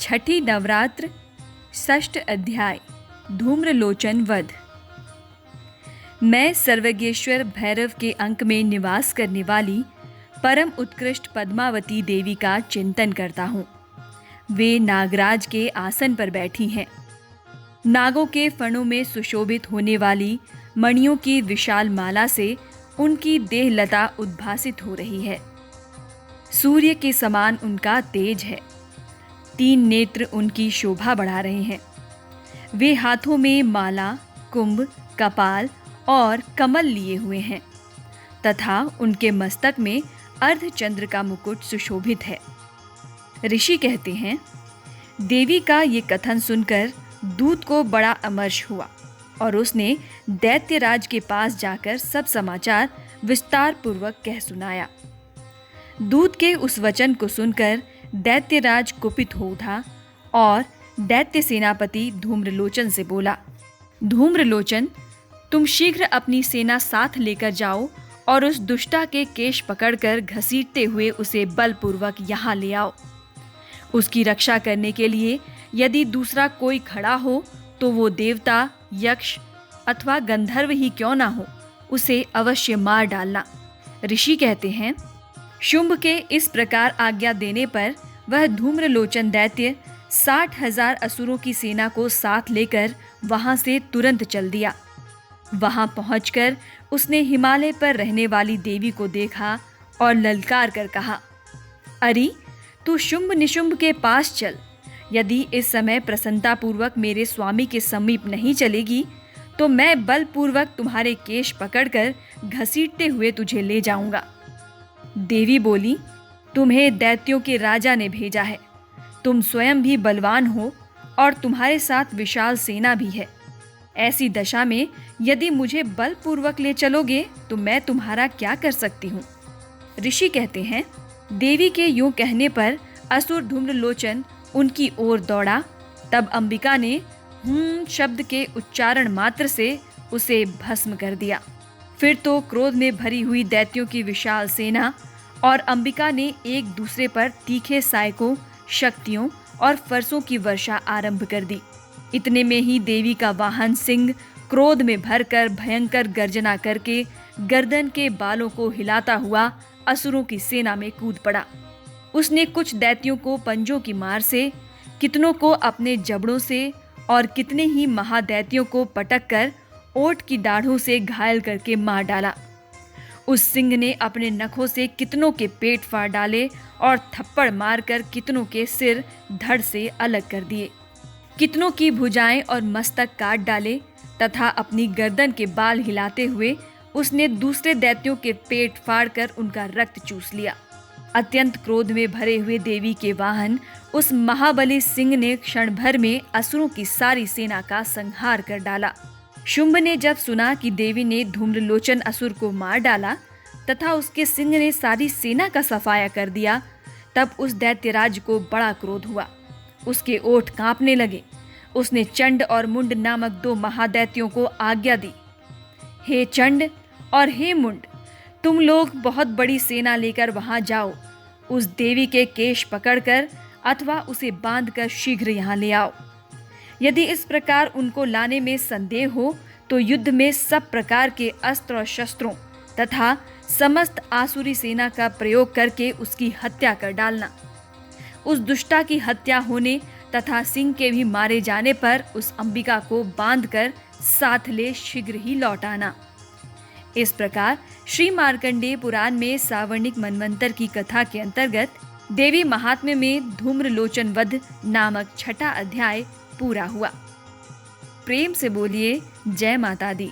छठी नवरात्र, षष्ठ अध्याय। धूम्रलोचन वध। मैं सर्वज्ञेश्वर भैरव के अंक में निवास करने वाली परम उत्कृष्ट पद्मावती देवी का चिंतन करता हूँ। वे नागराज के आसन पर बैठी हैं। नागों के फणों में सुशोभित होने वाली मणियों की विशाल माला से उनकी देहलता उद्भासित हो रही है। सूर्य के समान उनका तेज है। 3 नेत्र उनकी शोभा बढ़ा रहे हैं। वे हाथों में माला, कुंभ, कपाल और कमल लिए हुए हैं तथा उनके मस्तक में अर्धचंद्र का मुकुट सुशोभित है। ऋषि कहते हैं, देवी का ये कथन सुनकर दूत को बड़ा अमर्ष हुआ और उसने दैत्यराज के पास जाकर सब समाचार विस्तार पूर्वक कह सुनाया। दूत के उस वचन को सुनकर दैत्यराज कुपित हो उठा और दैत्य सेनापति धूम्रलोचन से बोला, धूम्रलोचन, तुम शीघ्र अपनी सेना साथ लेकर जाओ और उस दुष्टा के केश पकड़कर घसीटते हुए उसे बलपूर्वक यहाँ ले आओ। उसकी रक्षा करने के लिए यदि दूसरा कोई खड़ा हो तो वो देवता, यक्ष अथवा गंधर्व ही क्यों ना हो, उसे अवश्य मार डालना। ऋषि कहते हैं, शुंभ के इस प्रकार आज्ञा देने पर वह धूम्रलोचन दैत्य 60,000 असुरों की सेना को साथ लेकर वहां से तुरंत चल दिया। वहां पहुंचकर उसने हिमालय पर रहने वाली देवी को देखा और ललकार कर कहा, अरे तू शुंभ निशुंभ के पास चल। यदि इस समय प्रसन्नतापूर्वक मेरे स्वामी के समीप नहीं चलेगी तो मैं बलपूर्वक तुम्हारे केश पकड़कर घसीटते हुए तुझे ले जाऊंगा। देवी बोली, तुम्हें दैत्यों के राजा ने भेजा है। तुम स्वयं भी बलवान हो और तुम्हारे साथ विशाल सेना भी है। ऐसी दशा में यदि मुझे बलपूर्वक ले चलोगे तो मैं तुम्हारा क्या कर सकती हूँ। ऋषि कहते हैं, देवी के यूं कहने पर असुर धूम्रलोचन उनकी ओर दौड़ा। तब अंबिका ने शब्द के उच्चारण मात्र से उसे भस्म कर दिया। फिर तो क्रोध में भरी हुई दैत्यों की विशाल सेना और अंबिका ने एक दूसरे पर तीखे सायकों, शक्तियों और फरसों की वर्षा आरंभ कर दी। इतने में ही देवी का वाहन सिंह क्रोध में भरकर भयंकर गर्जना करके गर्दन के बालों को हिलाता हुआ असुरों की सेना में कूद पड़ा। उसने कुछ दैत्यों को पंजों की मार से, कितनों को अपने जबड़ों से और कितने ही महादैत्यों को पटक कर ओट की दाढ़ों से घायल करके मार डाला। उस सिंह ने अपने नखों से कितनों के पेट फाड़ डाले और थप्पड़ मारकर कितनों के सिर धड़ से अलग कर दिए। कितनों की भुजाएं और मस्तक काट डाले तथा अपनी गर्दन के बाल हिलाते हुए उसने दूसरे दैत्यों के पेट फाड़कर उनका रक्त चूस लिया। अत्यंत क्रोध में भरे हुए देवी के वाहन उस महाबली सिंह ने क्षण भर में असुरों की सारी सेना का संहार कर डाला। शुंभ ने जब सुना कि देवी ने धूम्रलोचन असुर को मार डाला तथा उसके सिंह ने सारी सेना का सफाया कर दिया, तब उस दैत्यराज को बड़ा क्रोध हुआ। उसके ओठ कांपने लगे। उसने चंड और मुंड नामक 2 महादैत्यों को आज्ञा दी, हे चंड और हे मुंड, तुम लोग बहुत बड़ी सेना लेकर वहां जाओ। उस देवी के केश पकड़कर अथवा उसे बांधकर शीघ्र यहाँ ले आओ। यदि इस प्रकार उनको लाने में संदेह हो तो युद्ध में सब प्रकार के अस्त्र और शस्त्रों तथा समस्त आसुरी सेना का प्रयोग करके उसकी हत्या कर डालना। उस दुष्टा की हत्या होने तथा सिंह के भी मारे जाने पर उस अंबिका को बांधकर साथ ले शीघ्र ही लौट आना। इस प्रकार श्री मार्कंडेय पुराण में सावर्णिक मनवंतर की कथा के अंतर्गत देवी महात्म्य में धूम्रलोचन वध नामक छठा अध्याय पूरा हुआ। प्रेम से बोलिए जय माता दी।